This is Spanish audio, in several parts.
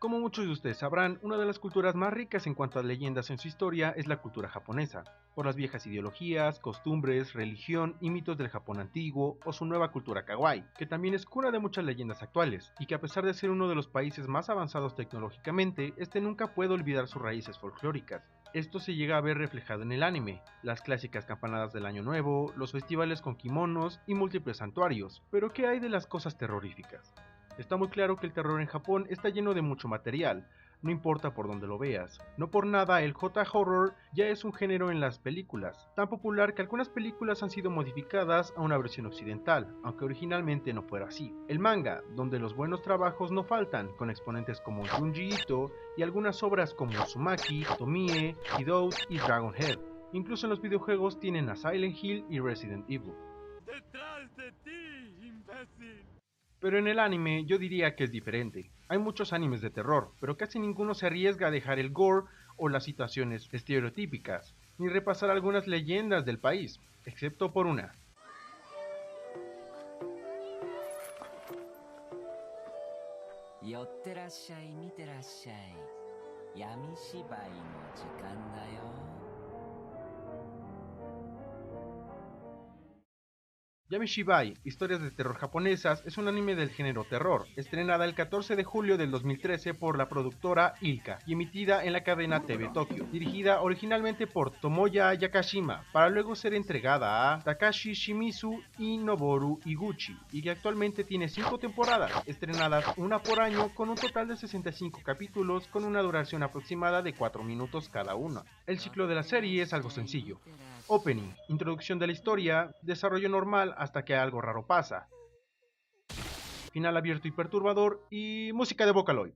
Como muchos de ustedes sabrán, una de las culturas más ricas en cuanto a leyendas en su historia es la cultura japonesa, por las viejas ideologías, costumbres, religión y mitos del Japón antiguo o su nueva cultura kawaii, que también es cuna de muchas leyendas actuales, y que a pesar de ser uno de los países más avanzados tecnológicamente, este nunca puede olvidar sus raíces folclóricas. Esto se llega a ver reflejado en el anime, las clásicas campanadas del Año Nuevo, los festivales con kimonos y múltiples santuarios, pero ¿qué hay de las cosas terroríficas? Está muy claro que el terror en Japón está lleno de mucho material, no importa por dónde lo veas. No por nada el J-horror ya es un género en las películas, tan popular que algunas películas han sido modificadas a una versión occidental, aunque originalmente no fuera así. El manga, donde los buenos trabajos no faltan, con exponentes como Junji Ito y algunas obras como Uzumaki, Tomie, Kidou y Dragonhead. Incluso en los videojuegos tienen a Silent Hill y Resident Evil. ¡Detrás de ti, imbécil! Pero en el anime yo diría que es diferente. Hay muchos animes de terror, pero casi ninguno se arriesga a dejar el gore o las situaciones estereotípicas, ni repasar algunas leyendas del país, excepto por una. 寄ってらっしゃい見てらっしゃい闇芝居の時間だよ Yamishibai, Historias de Terror Japonesas, es un anime del género terror, estrenada el 14 de julio del 2013 por la productora Ilka y emitida en la cadena TV Tokyo, dirigida originalmente por Tomoya Yakashima, para luego ser entregada a Takashi Shimizu y Noboru Iguchi, y que actualmente tiene 5 temporadas, estrenadas una por año con un total de 65 capítulos con una duración aproximada de 4 minutos cada uno. El ciclo de la serie es algo sencillo. Opening, introducción de la historia, desarrollo normal hasta que algo raro pasa. Final abierto y perturbador y música de Vocaloid.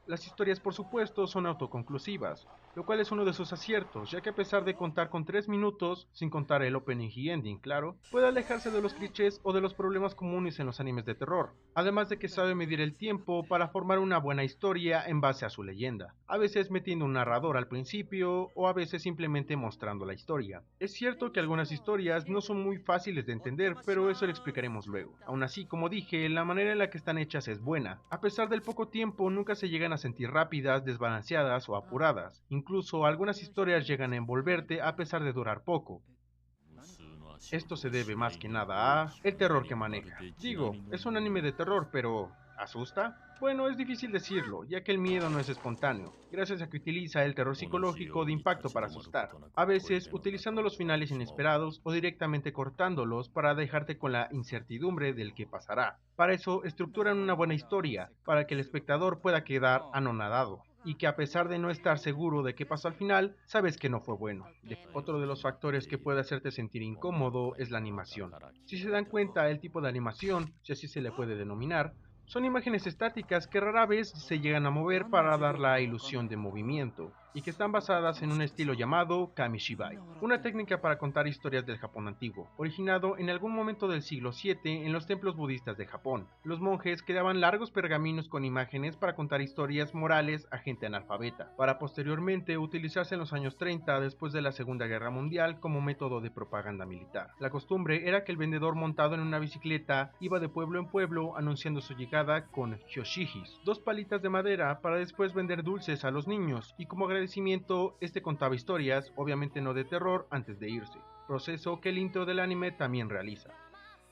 Las historias, por supuesto, son autoconclusivas, lo cual es uno de sus aciertos, ya que a pesar de contar con 3 minutos, sin contar el opening y ending, claro, puede alejarse de los clichés o de los problemas comunes en los animes de terror, además de que sabe medir el tiempo para formar una buena historia en base a su leyenda, a veces metiendo un narrador al principio o a veces simplemente mostrando la historia. Es cierto que algunas historias no son muy fáciles de entender, pero eso lo explicaremos luego. Aún así, como dije, la manera en la que están hechas es buena. A pesar del poco tiempo, nunca se llegan a sentir rápidas, desbalanceadas o apuradas. Incluso algunas historias llegan a envolverte a pesar de durar poco. Esto se debe más que nada a el terror que maneja. Digo, es un anime de terror, pero ¿asusta? Bueno, es difícil decirlo, ya que el miedo no es espontáneo, gracias a que utiliza el terror psicológico de impacto para asustar, a veces utilizando los finales inesperados o directamente cortándolos para dejarte con la incertidumbre del que pasará. Para eso estructuran una buena historia, para que el espectador pueda quedar anonadado y que a pesar de no estar seguro de qué pasó al final, sabes que no fue bueno. Otro de los factores que puede hacerte sentir incómodo es la animación. Si se dan cuenta, el tipo de animación, si así se le puede denominar, son imágenes estáticas que rara vez se llegan a mover para dar la ilusión de movimiento, y que están basadas en un estilo llamado Kamishibai, una técnica para contar historias del Japón antiguo, originado en algún momento del siglo VII en los templos budistas de Japón. Los monjes creaban largos pergaminos con imágenes para contar historias morales a gente analfabeta, para posteriormente utilizarse en los años 30 después de la Segunda Guerra Mundial como método de propaganda militar. La costumbre era que el vendedor montado en una bicicleta iba de pueblo en pueblo anunciando su llegada con hyoshihis, 2 palitas de madera para después vender dulces a los niños, y como agradecimiento este contaba historias, obviamente no de terror, antes de irse, proceso que el intro del anime también realiza.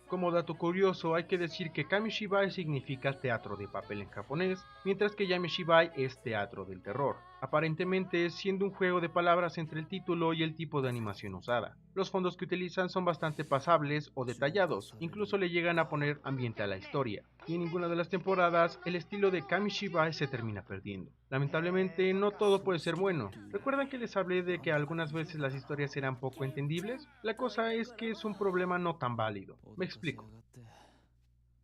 Como dato curioso, hay que decir que Kamishibai significa teatro de papel en japonés, mientras que Yamishibai es teatro del terror, aparentemente siendo un juego de palabras entre el título y el tipo de animación usada. Los fondos que utilizan son bastante pasables o detallados, incluso le llegan a poner ambiente a la historia, y en ninguna de las temporadas el estilo de Kamishibai se termina perdiendo. Lamentablemente no todo puede ser bueno. ¿Recuerdan que les hablé de que algunas veces las historias eran poco entendibles? La cosa es que es un problema no tan válido. Me explico.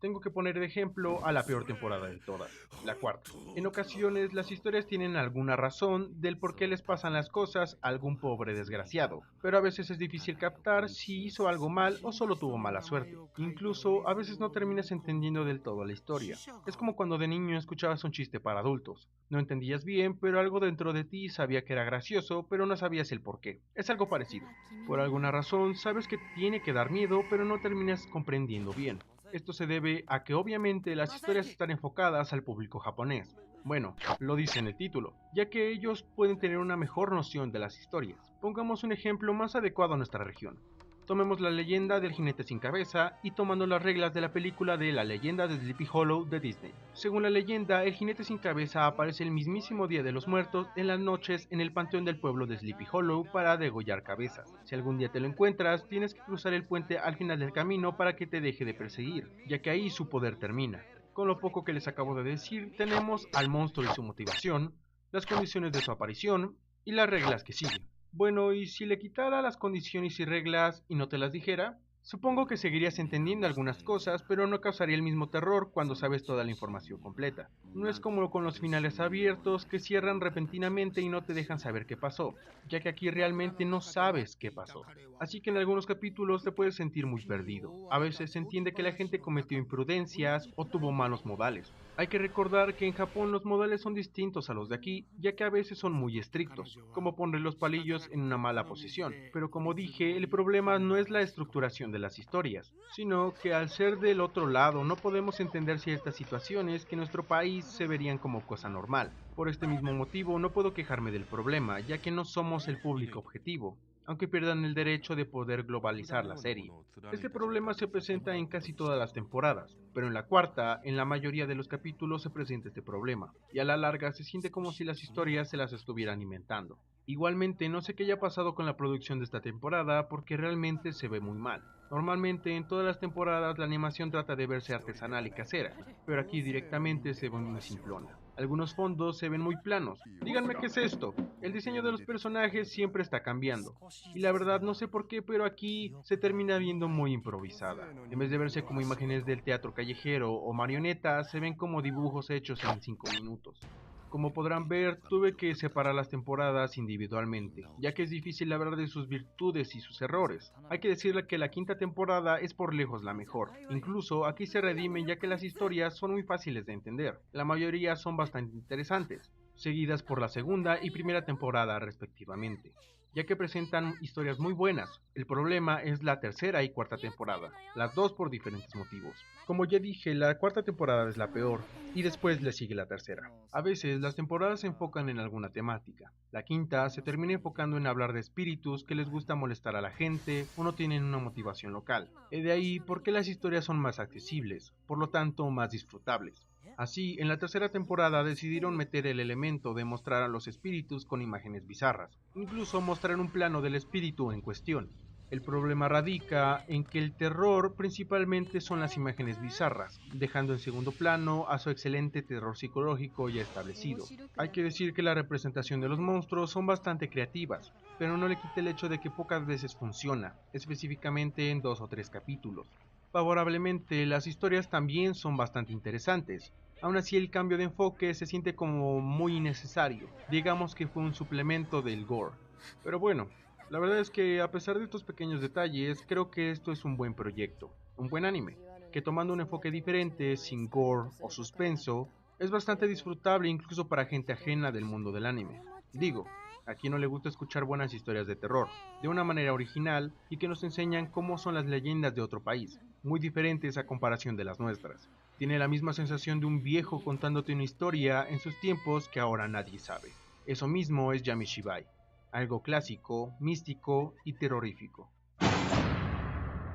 Tengo que poner de ejemplo a la peor temporada de todas, la cuarta. En ocasiones las historias tienen alguna razón del por qué les pasan las cosas a algún pobre desgraciado, pero a veces es difícil captar si hizo algo mal o solo tuvo mala suerte. Incluso a veces no terminas entendiendo del todo la historia. Es como cuando de niño escuchabas un chiste para adultos. No entendías bien, pero algo dentro de ti sabía que era gracioso, pero no sabías el por qué. Es algo parecido. Por alguna razón sabes que tiene que dar miedo, pero no terminas comprendiendo bien. Esto se debe a que obviamente las historias están enfocadas al público japonés. Bueno, lo dice en el título, ya que ellos pueden tener una mejor noción de las historias. Pongamos un ejemplo más adecuado a nuestra región. Tomemos la leyenda del jinete sin cabeza y tomando las reglas de la película de La leyenda de Sleepy Hollow de Disney. Según la leyenda, el jinete sin cabeza aparece el mismísimo Día de los Muertos en las noches en el panteón del pueblo de Sleepy Hollow para degollar cabezas. Si algún día te lo encuentras, tienes que cruzar el puente al final del camino para que te deje de perseguir, ya que ahí su poder termina. Con lo poco que les acabo de decir, tenemos al monstruo y su motivación, las condiciones de su aparición y las reglas que siguen. Bueno, y si le quitara las condiciones y reglas y no te las dijera, supongo que seguirías entendiendo algunas cosas, pero no causaría el mismo terror cuando sabes toda la información completa. No es como con los finales abiertos que cierran repentinamente y no te dejan saber qué pasó, ya que aquí realmente no sabes qué pasó. Así que en algunos capítulos te puedes sentir muy perdido. A veces se entiende que la gente cometió imprudencias o tuvo malos modales. Hay que recordar que en Japón los modales son distintos a los de aquí, ya que a veces son muy estrictos, como poner los palillos en una mala posición. Pero como dije, el problema no es la estructuración de las historias, sino que al ser del otro lado no podemos entender ciertas situaciones que en nuestro país se verían como cosa normal. Por este mismo motivo no puedo quejarme del problema, ya que no somos el público objetivo, aunque pierdan el derecho de poder globalizar la serie. Este problema se presenta en casi todas las temporadas, pero en la cuarta, en la mayoría de los capítulos se presenta este problema, y a la larga se siente como si las historias se las estuvieran inventando. Igualmente, no sé qué haya pasado con la producción de esta temporada porque realmente se ve muy mal. Normalmente en todas las temporadas la animación trata de verse artesanal y casera, pero aquí directamente se ve muy simplona. Algunos fondos se ven muy planos. Díganme qué es esto. El diseño de los personajes siempre está cambiando. Y la verdad no sé por qué, pero aquí se termina viendo muy improvisada. En vez de verse como imágenes del teatro callejero o marionetas, se ven como dibujos hechos en 5 minutos. Como podrán ver, tuve que separar las temporadas individualmente, ya que es difícil hablar de sus virtudes y sus errores. Hay que decirle que la quinta temporada es por lejos la mejor. Incluso aquí se redime ya que las historias son muy fáciles de entender. La mayoría son bastante interesantes, seguidas por la segunda y primera temporada respectivamente, ya que presentan historias muy buenas. El problema es la tercera y cuarta temporada, las dos por diferentes motivos. Como ya dije, la cuarta temporada es la peor, y después le sigue la tercera. A veces las temporadas se enfocan en alguna temática. La quinta se termina enfocando en hablar de espíritus que les gusta molestar a la gente o no tienen una motivación local. Y de ahí porque las historias son más accesibles, por lo tanto más disfrutables. Así, en la tercera temporada decidieron meter el elemento de mostrar a los espíritus con imágenes bizarras, incluso mostrar un plano del espíritu en cuestión. El problema radica en que el terror principalmente son las imágenes bizarras, dejando en segundo plano a su excelente terror psicológico ya establecido. Hay que decir que la representación de los monstruos son bastante creativas, pero no le quita el hecho de que pocas veces funciona, específicamente en 2 o 3 capítulos. Favorablemente, las historias también son bastante interesantes. Aún así, el cambio de enfoque se siente como muy innecesario. Digamos que fue un suplemento del gore. Pero bueno, la verdad es que a pesar de estos pequeños detalles, creo que esto es un buen proyecto, un buen anime, que tomando un enfoque diferente, sin gore o suspenso, es bastante disfrutable incluso para gente ajena del mundo del anime. Digo, a quien no le gusta escuchar buenas historias de terror, de una manera original y que nos enseñan cómo son las leyendas de otro país, muy diferentes a comparación de las nuestras. Tiene la misma sensación de un viejo contándote una historia en sus tiempos que ahora nadie sabe. Eso mismo es Yamishibai, algo clásico, místico y terrorífico.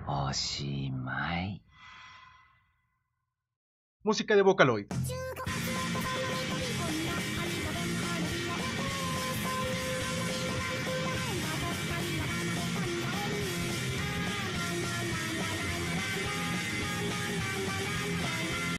Oshimai. Música de Vocaloid.